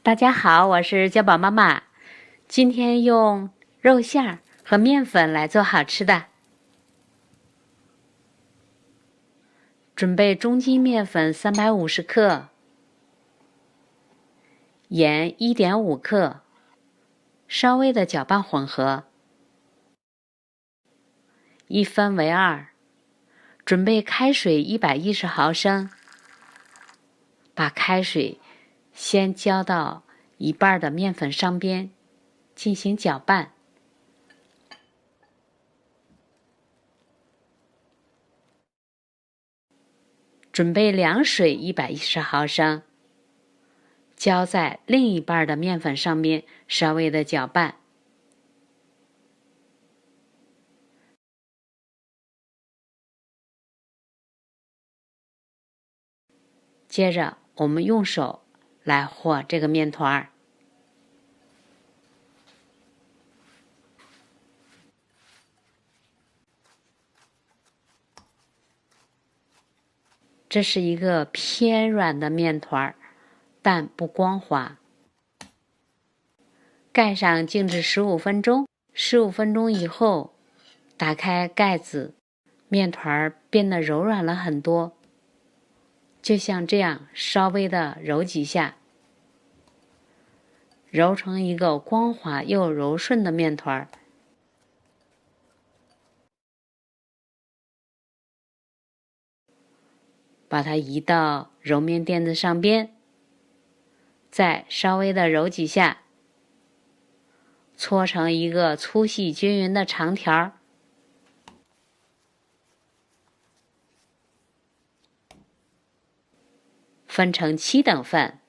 大家好，我是娇宝妈妈。今天用肉馅儿和面粉来做好吃的。准备中筋面粉350克，盐1.5克，稍微的搅拌混合，一分为二。准备开水110毫升，把开水先浇到一半的面粉上边，进行搅拌。准备凉水110毫升，浇在另一半的面粉上面，稍微的搅拌。接着我们用手来和这个面团儿。这是一个偏软的面团儿，但不光滑。盖上静置15分钟，15分钟以后，打开盖子，面团儿变得柔软了很多。就像这样，稍微的揉几下，揉成一个光滑又柔顺的面团儿。把它移到揉面垫子上边，再稍微的揉几下，搓成一个粗细均匀的长条，分成7等份，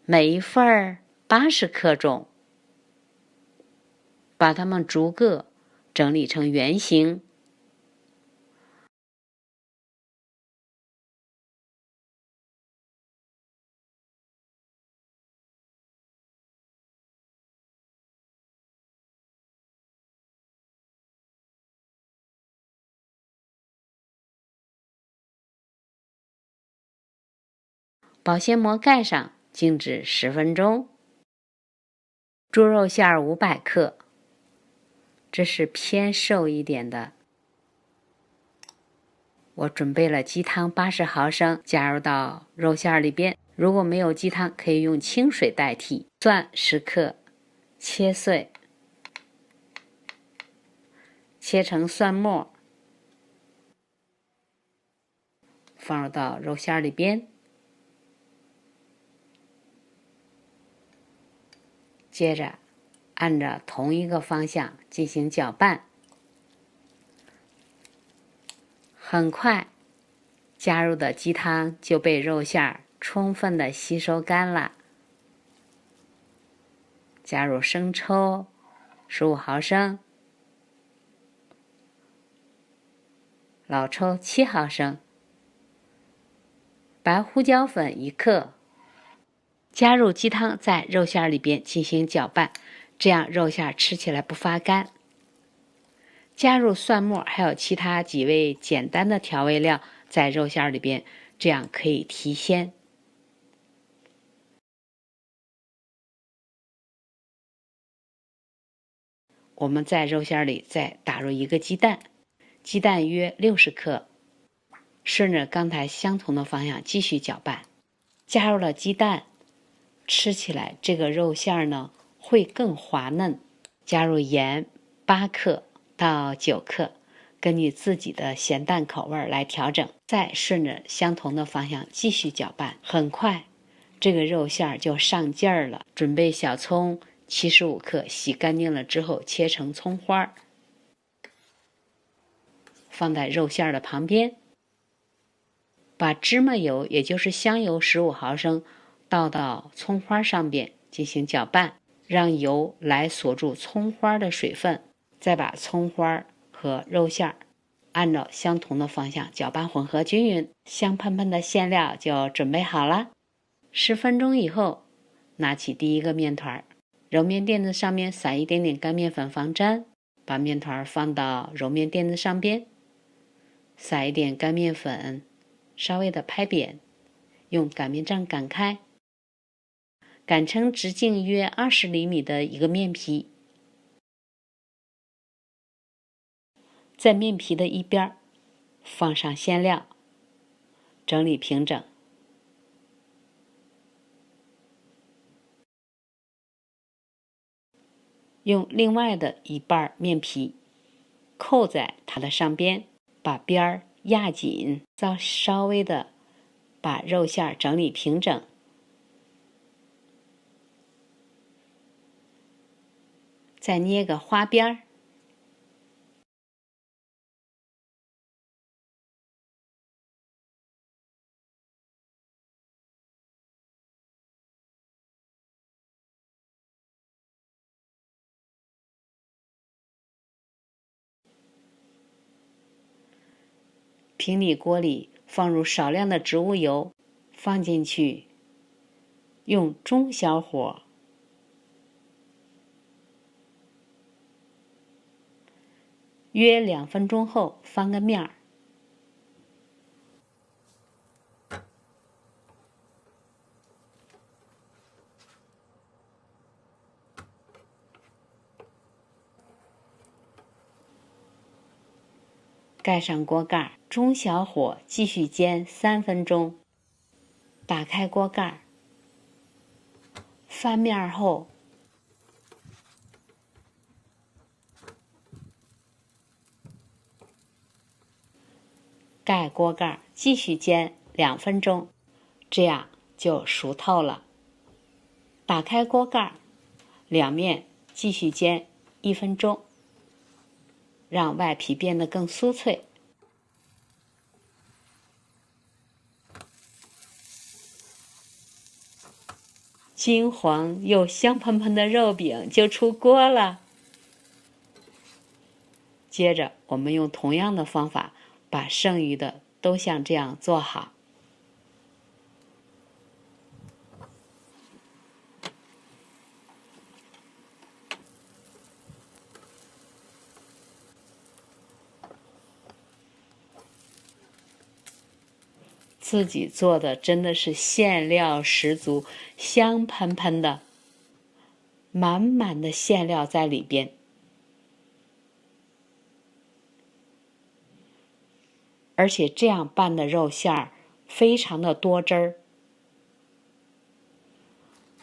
每一份80克重，把它们逐个整理成圆形。保鲜膜盖上，静置10分钟。猪肉馅儿500克，这是偏瘦一点的。我准备了鸡汤80毫升，加入到肉馅儿里边。如果没有鸡汤，可以用清水代替。蒜10克，切碎，切成蒜末，放入到肉馅儿里边。接着按照同一个方向进行搅拌。很快，加入的鸡汤就被肉馅儿充分的吸收干了。加入生抽15毫升，老抽7毫升，白胡椒粉1克。加入鸡汤，在肉馅里边进行搅拌，这样肉馅吃起来不发干。加入蒜末，还有其他几味简单的调味料在肉馅里边，这样可以提鲜。我们在肉馅里再打入一个鸡蛋，鸡蛋约60克，顺着刚才相同的方向继续搅拌。加入了鸡蛋，吃起来这个肉馅呢会更滑嫩。加入盐8克到9克，根据自己的咸淡口味来调整。再顺着相同的方向继续搅拌。很快，这个肉馅就上劲儿了。准备小葱75克，洗干净了之后切成葱花，放在肉馅的旁边。把芝麻油，也就是香油15毫升，倒到葱花上边进行搅拌，让油来锁住葱花的水分。再把葱花和肉馅按照相同的方向搅拌混合均匀，香喷喷的馅料就准备好了。10分钟以后，拿起第一个面团，揉面垫子上面撒一点点干面粉防粘，把面团放到揉面垫子上边，撒一点干面粉，稍微的拍扁，用擀面杖擀开，擀成直径约20厘米的一个面皮，在面皮的一边放上馅料，整理平整。用另外的一半面皮扣在它的上边，把边儿压紧，再稍微的把肉馅整理平整。再捏个花边儿。平底锅里放入少量的植物油，放进去，用中小火约2分钟后翻个面儿。盖上锅盖，中小火继续煎3分钟。打开锅盖，翻面后，盖锅盖继续煎2分钟，这样就熟透了。打开锅盖，两面继续煎1分钟，让外皮变得更酥脆。金黄又香喷喷的肉饼就出锅了。接着，我们用同样的方法把剩余的都像这样做好。自己做的真的是馅料十足，香喷喷的，满满的馅料在里边。而且这样拌的肉馅儿非常的多汁儿，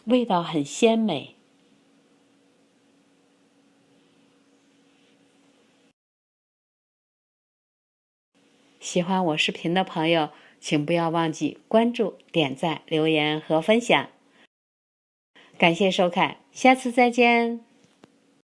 味道很鲜美。喜欢我视频的朋友，请不要忘记关注、点赞、留言和分享。感谢收看，下次再见。